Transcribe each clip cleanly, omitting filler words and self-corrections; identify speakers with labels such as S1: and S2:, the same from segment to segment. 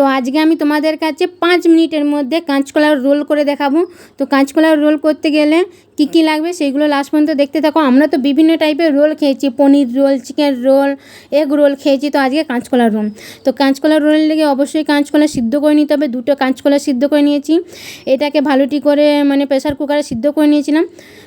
S1: তো আজকে আমি তোমাদের কাছে 5 মিনিটের মধ্যে কাঁচকলার রোল করে দেখাবো। তো কাঁচকলার রোল করতে গেলে কি কি লাগবে সেইগুলো লাস্ট পর্যন্ত দেখতে থাকো। আমরা তো বিভিন্ন টাইপের রোল খেয়েছি, paneer roll, chicken roll, egg roll খেয়েছি। তো আজকে কাঁচকলার রোল। তো কাঁচকলার রোলের লেগে অবশ্যই কাঁচকলা সিদ্ধ করে নিতে হবে। 2টো কাঁচকলা সিদ্ধ করে নিয়েছি। এটাকে ভালোটি করে প্রেসার কুকারে সিদ্ধ করে নিয়েছিলাম।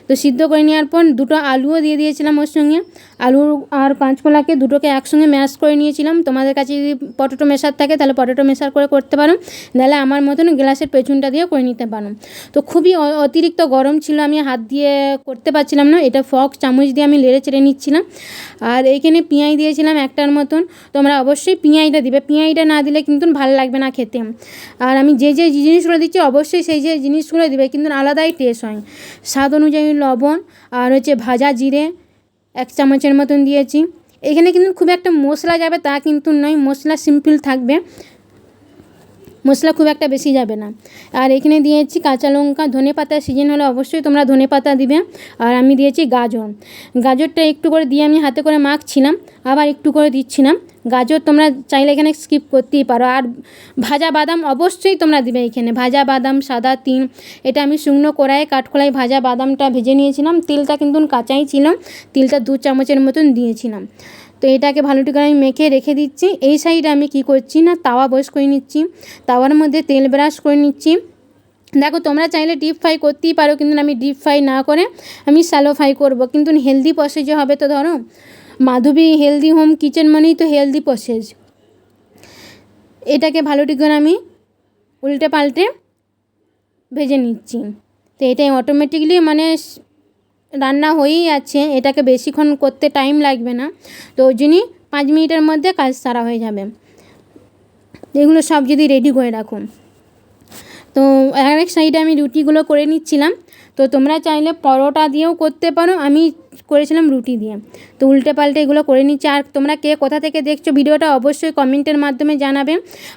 S1: তো সিদ্ধ করে নেওয়ার পর 2টো আলুও দিয়ে দিয়েছিলাম ওর সঙ্গে। আলু আর কাঁচকলাকে দুটোকে একসঙ্গে ম্যাশ করে নিয়েছিলাম। তোমাদের কাছে যদি পটেটো মেশার থাকে তাহলে পটেটো মেশার করে করতে পারো, নাহলে আমার মতন গ্লাসের পেছনটা দিয়ে করে নিতে পারো। তো খুবই অতিরিক্ত গরম ছিল, আমি হাত দিয়ে করতে পারছিলাম না। এটা ফর্ক চামচ দিয়ে আমি লেড়ে চেড়ে নিচ্ছিলাম। আর এইখানে পেঁয়াজ দিয়েছিলাম একটার মতন। তোমরা অবশ্যই পেঁয়াজটা দিবে, পেঁয়াজটা না দিলে কিন্তু ভালো লাগবে না খেতে। আর আমি যে যে জিনিসগুলো দিচ্ছি অবশ্যই সেই যে জিনিসগুলো দিবে, কিন্তু আলাদাই টেস্ট হয়। স্বাদ অনুযায়ী লবণ আর ভাজা জিরে 1 চামচের মতন দিয়েছি। এখানে কিন্তু খুব একটা মশলা যাবে তা কিন্তু নয়, মশলা সিম্পল থাকবে, মশলা খুব একটা বেশি যাবে না। আর এখানে দিয়েছি কাঁচা লঙ্কা, ধনেপাতার সিজন হলে অবশ্যই তোমরা ধনেপাতা দিবে। আর আমি দিয়েছি গাজরটা একটু করে দিয়ে আমি হাতে করে মাখছিলাম, আবার একটু করে দিচ্ছিলাম। গাজর তোমরা চাইলে এখানে স্কিপ করতেই পারো। আর ভাজা বাদাম অবশ্যই তোমরা দিবে এখানে, ভাজা বাদাম, সাদা তিল। এটা আমি শুকনো কড়াইয়ে কাঠখোলায় ভাজা বাদামটা ভেজে নিয়েছিলাম। তেলটা কিন্তু কাঁচাই ছিল, তেলটা 2 চামচের মতন দিয়েছিলাম। তো এটাকে ভালোটি করে আমি মেখে রেখে দিচ্ছি। এই সাইডে আমি কি করছি না, তাওয়া বস করে নিচ্ছি। তাওয়ার মধ্যে তেল ব্রাশ করে নিচ্ছি। দেখো তোমরা চাইলে ডিপ ফ্রাই করতেই পারো, কিন্তু আমি ডিপ ফ্রাই না করে আমি শ্যালো ফ্রাই করব, কিন্তু হেলদি প্রসেসে হবে। তো ধরো মাধবী হেলদি হোম কিচেন মানেই তো হেলদি প্রসেস। এটাকে ভালোটি করে আমি উল্টে পাল্টে ভেজে নিচ্ছি। তো এটাই অটোমেটিকলি রান্না হয়েই আছে, এটাকে বেশিক্ষণ করতে টাইম লাগবে না। তো ওই জন্যই 5 মিনিটের মধ্যে কাজ সারা হয়ে যাবে। এগুলো সব যদি রেডি করে রাখুন। তো আরেক সাইডে আমি রুটিগুলো করে নিচ্ছিলাম। তো তোমরা চাইলে পরোটা দিয়েও করতে পারো, আমি করেছিলাম রুটি দিয়ে। তো উল্টে পাল্টে এগুলো করে নিচ্ছি। আর তোমরা কে কোথা থেকে দেখছো ভিডিওটা অবশ্যই কমেন্টের মাধ্যমে জানাবে।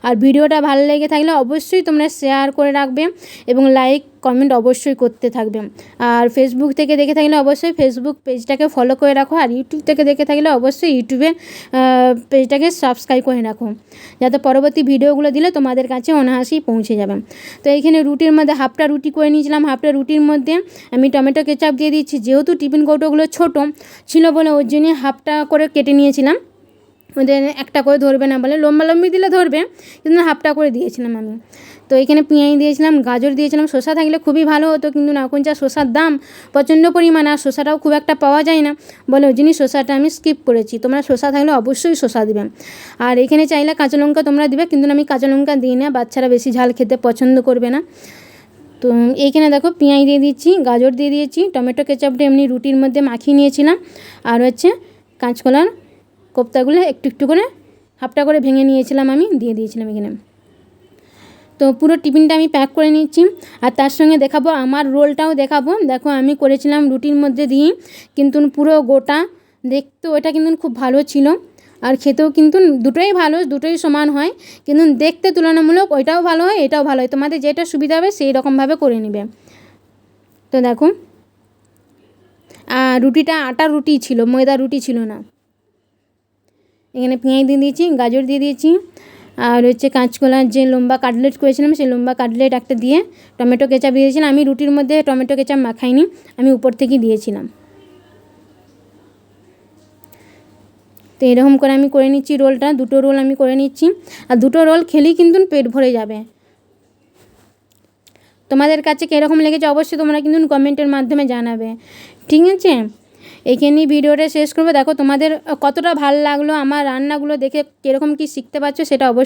S1: আর ভিডিওটা ভালো লেগে থাকলে অবশ্যই তোমরা শেয়ার করে রাখবে এবং লাইক কমেন্ট অবশ্যই করতে থাকবে। আর ফেসবুক থেকে দেখে থাকলে অবশ্যই ফেসবুক পেজটাকে ফলো করে রাখো। আর ইউটিউব থেকে দেখে থাকলে অবশ্যই ইউটিউবের পেজটাকে সাবস্ক্রাইব করে রাখো, যাতে পরবর্তী ভিডিওগুলো দিলে তোমাদের কাছে অনায়াসেই পৌঁছে যাবে। তো এইখানে রুটির মধ্যে হাফটা রুটি করে নিয়েছিলাম। হাফটা রুটির মধ্যে আমি টমেটো কেচাপ দিয়ে দিচ্ছি। যেহেতু টিফিন কৌটোগুলো ছোটো ছিল বলে ওর জন্যে হাফটা করে কেটে নিয়েছিলাম। ওদের একটা করে ধরবে না বলে, লম্বি দিলে ধরবে, কিন্তু হাফটা করে দিয়েছিলাম আমি। তো এখানে পেঁয়াজ দিয়েছিলাম, গাজর দিয়েছিলাম। শসা থাকলে খুবই ভালো হতো, কিন্তু এখন যা শসার দাম প্রচণ্ড পরিমাণ, আর শসাটাও খুব একটা পাওয়া যায় না বলে ওই জন্যই শসাটা আমি স্কিপ করেছি। তোমরা শসা থাকলে অবশ্যই শসা দিবে। আর এখানে চাইলে কাঁচা লঙ্কা তোমরা দিবে, কিন্তু আমি কাঁচা লঙ্কা দিই না, বাচ্চারা বেশি ঝাল খেতে পছন্দ করবে না। তো এইখানে দেখো পেঁয়াজ দিয়ে দিচ্ছি, গাজর দিয়ে দিয়েছি, টমেটো কেচাপটা এমনি রুটির মধ্যে মাখিয়ে নিয়েছিলাম। আর কাঁচকলার কোপ্তাগুলো একটু একটু করে হাফটা করে ভেঙে নিয়েছিলাম, আমি দিয়ে দিয়েছিলাম এখানে। তো পুরো টিফিনটা আমি প্যাক করে নিচ্ছি। আর তার সঙ্গে দেখাবো আমার রোলটাও দেখাবো। দেখো আমি করেছিলাম রুটির মধ্যে দিয়ে, কিন্তু পুরো গোটা দেখতে ওটা কিন্তু খুব ভালো ছিল। আর খেতেও কিন্তু দুটোই ভালো, দুটোই সমান হয়, কিন্তু দেখতে তুলনামূলক ওইটাও ভালো হয়, এটাও ভালো হয়। তোমাদের যেটা সুবিধা হবে সেই রকমভাবে করে নেবে। তো দেখো রুটিটা আটার রুটি ছিল, ময়দার রুটি ছিল না। এখানে পেঁয়াজ দিয়ে দিয়েছি, গাজর দিয়ে দিয়েছি, আর কাঁচকলার যে লম্বা কাটলেট করেছিলাম সেই লম্বা কাটলেট একটা দিয়ে টমেটো কেচাপ দিয়েছিলাম। আমি রুটির মধ্যে টমেটো কেচাপ মাখাইনি, আমি উপর থেকেই দিয়েছিলাম। তো এরকম করে আমি করে নিচ্ছি রোলটা। 2টো রোল আমি করে নিচ্ছি। আর 2টো রোল খেলেই কিন্তু পেট ভরে যাবে। তোমাদের কাছে কীরকম লেগেছে অবশ্যই তোমরা কিন্তু কমেন্টের মাধ্যমে জানাবে, ঠিক আছে? এইখানেই ভিডিওটা শেষ করবো। দেখো তোমাদের কতটা ভালো লাগলো আমার রান্নাগুলো দেখে, কীরকম কী শিখতে পারছো সেটা অবশ্যই